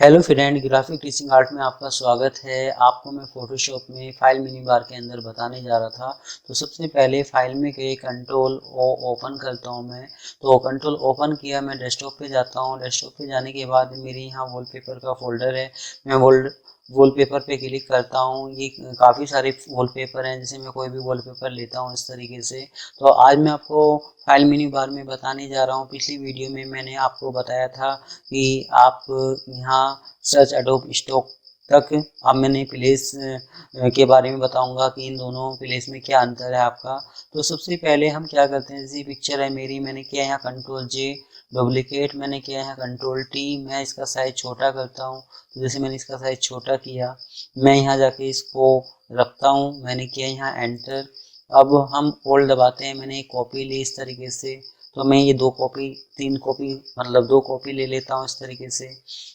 Hello friend, graphic teaching art में आपका स्वागत है। आपको मैं फोटोशॉप में फाइल मेन्यू बार के अंदर बताने जा रहा था। तो सबसे पहले फाइल में गए, कंट्रोल ओ ओपन करता हूं मैं। तो कंट्रोल ओपन किया, मैं डेस्कटॉप पे जाता हूं। डेस्कटॉप पे जाने के बाद मेरे यहाँ वॉलपेपर का फोल्डर है। मैं वॉलपेपर पे क्लिक करता हूँ। ये काफ़ी सारे वॉलपेपर हैं, जैसे मैं कोई भी वॉलपेपर लेता हूँ इस तरीके से। तो आज मैं आपको फाइल मेन्यू बार में बताने जा रहा हूँ। पिछली वीडियो में मैंने आपको बताया था कि आप यहाँ सर्च एडोब स्टॉक तक, अब मैंने प्लेस के बारे में बताऊंगा कि इन दोनों प्लेस में क्या अंतर है आपका। तो सबसे पहले हम क्या करते हैं, जैसे पिक्चर है मेरी, मैंने किया यहाँ कंट्रोल जे डुप्लीकेट, मैंने किया यहाँ कंट्रोल टी। मैं इसका साइज छोटा करता हूँ। तो जैसे मैंने इसका साइज छोटा किया, मैं यहाँ जाके इसको रखता हूँ। मैंने किया यहाँ एंटर। अब हम ओल्ड दबाते हैं। मैंने एक कॉपी ली इस तरीके से। तो मैं ये तीन कॉपी मतलब दो कॉपी ले लेता हूँ इस तरीके से।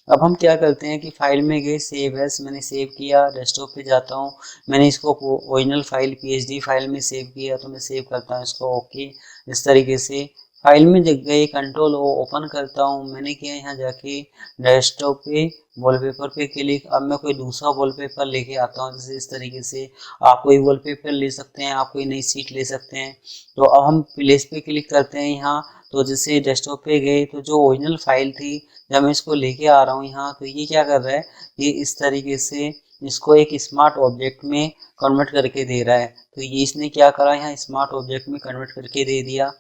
अब हम क्या करते हैं कि फाइल में गए, सेव एज, मैंने सेव किया। डेस्कटॉप पे जाता हूँ। मैंने इसको ओरिजिनल फाइल पीएचडी फाइल में सेव किया, तो मैं सेव करता हूँ इसको ओके इस तरीके से। फाइल में जग गए, कंट्रोल ओ ओपन करता हूँ। मैंने किया यहाँ जाके डेस्कटॉप पे वॉलपेपर पे क्लिक। अब मैं कोई दूसरा वॉलपेपर लेके आता हूँ, जैसे इस तरीके से। आप कोई वॉलपेपर ले सकते हैं, आप कोई नई सीट ले सकते हैं। तो अब हम प्लेस पे क्लिक करते हैं यहाँ। तो जैसे डेस्कटॉप पे गए, तो जो ओरिजिनल फाइल थी, जब मैं इसको लेके आ रहा हूँ यहाँ, तो ये क्या कर रहा है, ये इस तरीके से इसको एक स्मार्ट ऑब्जेक्ट में कन्वर्ट करके दे रहा है। तो ये इसने क्या करा, यहाँ स्मार्ट ऑब्जेक्ट में कन्वर्ट करके दे दिया।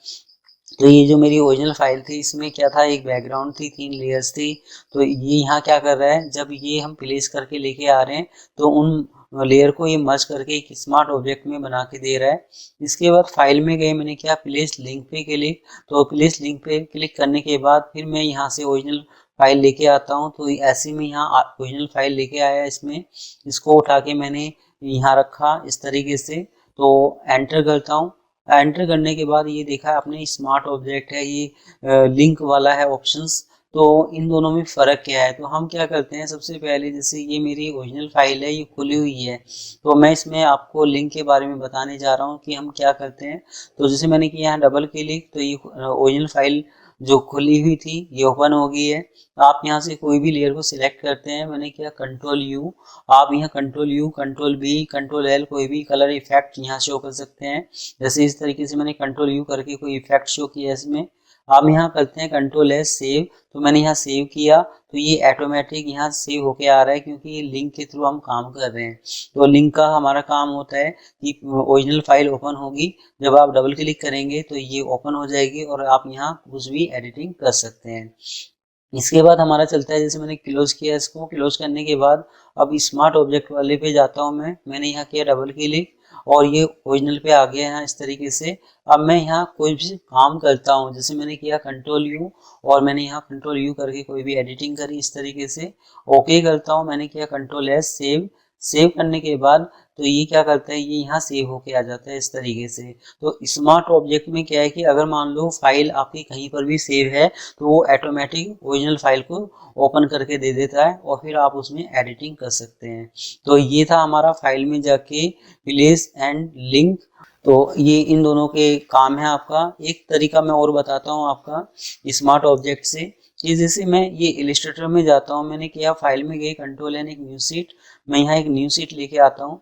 तो ये जो मेरी ओरिजिनल फाइल थी, इसमें क्या था, एक बैकग्राउंड थी, 3 लेयर्स थी। तो ये यहाँ क्या कर रहा है, जब ये हम प्लेस करके लेके आ रहे हैं, तो उन लेयर को ये मर्ज करके एक स्मार्ट ऑब्जेक्ट में बना के दे रहा है। इसके बाद फाइल में गए, मैंने क्या, प्लेस लिंक पे क्लिक। तो प्लेस लिंक पे क्लिक करने के बाद फिर मैं यहाँ से ओरिजिनल फाइल लेके आता हूँ। तो ऐसे में यहाँ ओरिजिनल फाइल लेके आया, इसमें इसको उठा के मैंने यहाँ रखा इस तरीके से। तो एंटर करता हूँ। एंटर करने के बाद ये देखा आपने, स्मार्ट ऑब्जेक्ट है, ये लिंक वाला है ऑप्शंस। तो इन दोनों में फ़र्क क्या है, तो हम क्या करते हैं, सबसे पहले जैसे ये मेरी ओरिजिनल फाइल है, ये खुली हुई है। तो मैं इसमें आपको लिंक के बारे में बताने जा रहा हूँ कि हम क्या करते हैं। तो जैसे मैंने किया यहाँ डबल क्लिक, तो ये ओरिजिनल फाइल जो खुली हुई थी ये ओपन हो गई है। तो आप यहाँ से कोई भी लेयर को सिलेक्ट करते हैं। मैंने किया कंट्रोल यू। आप यहाँ control U, control B, control L, कोई भी कलर इफेक्ट यहाँ शो कर सकते हैं। जैसे इस तरीके से मैंने कंट्रोल यू करके कोई इफेक्ट शो किया इसमें। आप यहाँ करते हैं कंट्रोल एस, सेव। तो मैंने यहाँ सेव किया, तो ये ऑटोमेटिक यहाँ सेव होके आ रहा है, क्योंकि ये लिंक के थ्रू हम काम कर रहे हैं। तो लिंक का हमारा काम होता है कि ओरिजिनल फाइल ओपन होगी, जब आप डबल क्लिक करेंगे तो ये ओपन हो जाएगी और आप यहाँ कुछ भी एडिटिंग कर सकते हैं। इसके बाद हमारा चलता है, जैसे मैंने क्लोज किया, इसको क्लोज करने के बाद अब स्मार्ट ऑब्जेक्ट वाले पे जाता हूँ मैं। मैंने यहाँ किया डबल क्लिक और ये ओरिजिनल पे आ गया है इस तरीके से। अब मैं यहाँ कोई भी काम करता हूँ, जैसे मैंने किया कंट्रोल यू और मैंने यहाँ कंट्रोल यू करके कोई भी एडिटिंग करी इस तरीके से। ओके करता हूँ। मैंने किया कंट्रोल एस, सेव। सेव करने के बाद तो ये क्या करता है, ये यहाँ सेव होके आ जाता है इस तरीके से। तो स्मार्ट ऑब्जेक्ट में क्या है कि अगर मान लो फाइल आपकी कहीं पर भी सेव है, तो वो ऑटोमेटिक ओरिजिनल फाइल को ओपन करके दे देता है और फिर आप उसमें एडिटिंग कर सकते हैं। तो ये था हमारा फाइल में जाके प्लेस एंड लिंक। तो ये इन दोनों के काम है आपका। एक तरीका मैं और बताता हूँ आपका स्मार्ट ऑब्जेक्ट से, कि जैसे मैं ये इलिस्ट्रेटर में जाता हूँ। मैंने किया फाइल में गई, कंट्रोल एन, एक न्यू सीट। मैं यहाँ एक न्यू सीट लेके आता हूँ।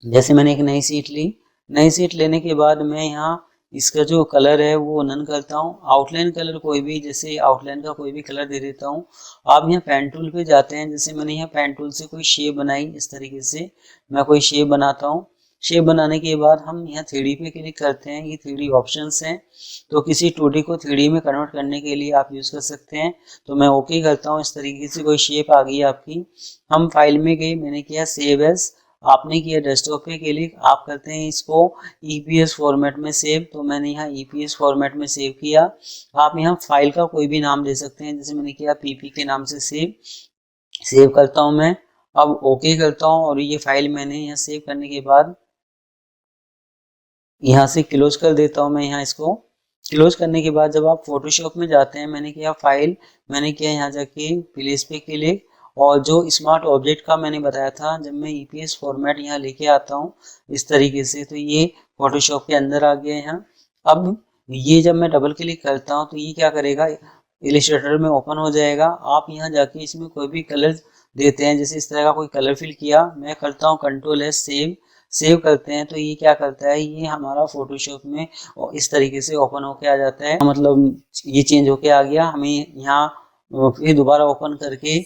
जैसे मैंने एक नई सीट ली। नई सीट लेने के बाद मैं यहाँ इसका जो कलर है वो नन करता हूँ। आउटलाइन कलर कोई भी, जैसे आउटलाइन का कोई भी कलर दे देता हूँ। आप यहाँ पेन टूल पे जाते हैं। जैसे मैंने यहाँ पेन टूल से कोई शेप बनाई इस तरीके से, मैं कोई शेप बनाता हूँ। शेप बनाने के बाद हम यहाँ 3D पे क्लिक करते हैं। ये 3D ऑप्शंस हैं, तो किसी 2D को 3D में कन्वर्ट करने के लिए आप यूज़ कर सकते हैं। तो मैं ओके करता हूँ। इस तरीके से कोई शेप आ गई आपकी। हम फाइल में गए, मैंने किया सेव एज। आपने किया डेस्कटॉप पे क्लिक, आप करते हैं इसको ईपीएस फॉर्मेट में सेव। तो मैंने यहाँ ईपीएस फॉर्मेट में सेव किया। आप यहाँ फाइल का कोई भी नाम दे सकते हैं, जैसे मैंने किया पीपी के नाम से सेव। सेव करता हूँ मैं। अब ओके करता हूँ और ये फाइल मैंने यहाँ सेव करने के बाद यहाँ से क्लोज कर देता हूँ मैं। यहाँ इसको क्लोज करने के बाद जब आप फोटोशॉप में जाते हैं, मैंने किया फाइल, मैंने किया यहाँ जाके प्लेस पे क्लिक। और जो स्मार्ट ऑब्जेक्ट का मैंने बताया था, जब मैं ईपीएस फॉर्मेट यहाँ लेके आता हूँ इस तरीके से, तो ये फोटोशॉप के अंदर आ गया यहाँ। अब ये जब मैं डबल क्लिक करता हूँ तो ये क्या करेगा, इलिस्ट्रेटर में ओपन हो जाएगा। आप यहाँ जाके इसमें कोई भी कलर देते हैं, जैसे इस तरह का कोई कलर फिल किया, मैं करता हूँ कंट्रोल एस सेव करते हैं तो ये क्या करता है, ये हमारा फोटोशॉप में इस तरीके से ओपन होके आ जाता है, मतलब ये चेंज होके आ गया। हमें यहाँ फिर दोबारा ओपन करके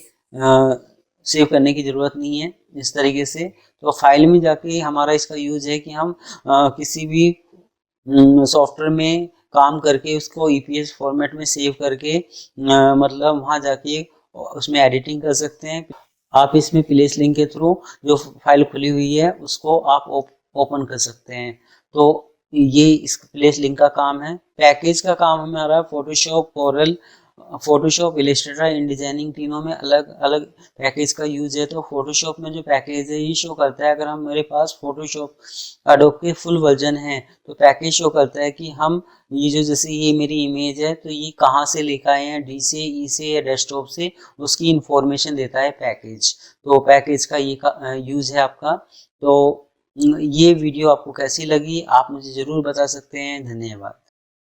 सेव करने की ज़रूरत नहीं है इस तरीके से। तो फाइल में जाके हमारा इसका यूज है कि हम किसी भी सॉफ्टवेयर में काम करके उसको ईपीएस फॉर्मेट में सेव करके मतलब वहाँ जाके उसमें एडिटिंग कर सकते हैं। आप इसमें प्लेस लिंक के थ्रू जो फाइल खुली हुई है उसको आप ओपन कर सकते हैं। तो ये इस प्लेस लिंक का काम है। पैकेज का काम हमारा Photoshop, coral, Photoshop, Illustrator, in designing तीनों में अलग अलग पैकेज का यूज है। तो फोटोशॉप में जो पैकेज है ये शो करता है, अगर हम मेरे पास फोटोशॉप एडोब के फुल वर्जन है तो पैकेज शो करता है कि हम ये जो, जैसे ये मेरी इमेज है तो ये कहाँ से लेकर आए हैं, डी से, ई से या डेस्कटॉप से, उसकी इंफॉर्मेशन देता है पैकेज। तो पैकेज का ये यूज है आपका। तो ये वीडियो आपको कैसी लगी आप मुझे ज़रूर बता सकते हैं। धन्यवाद।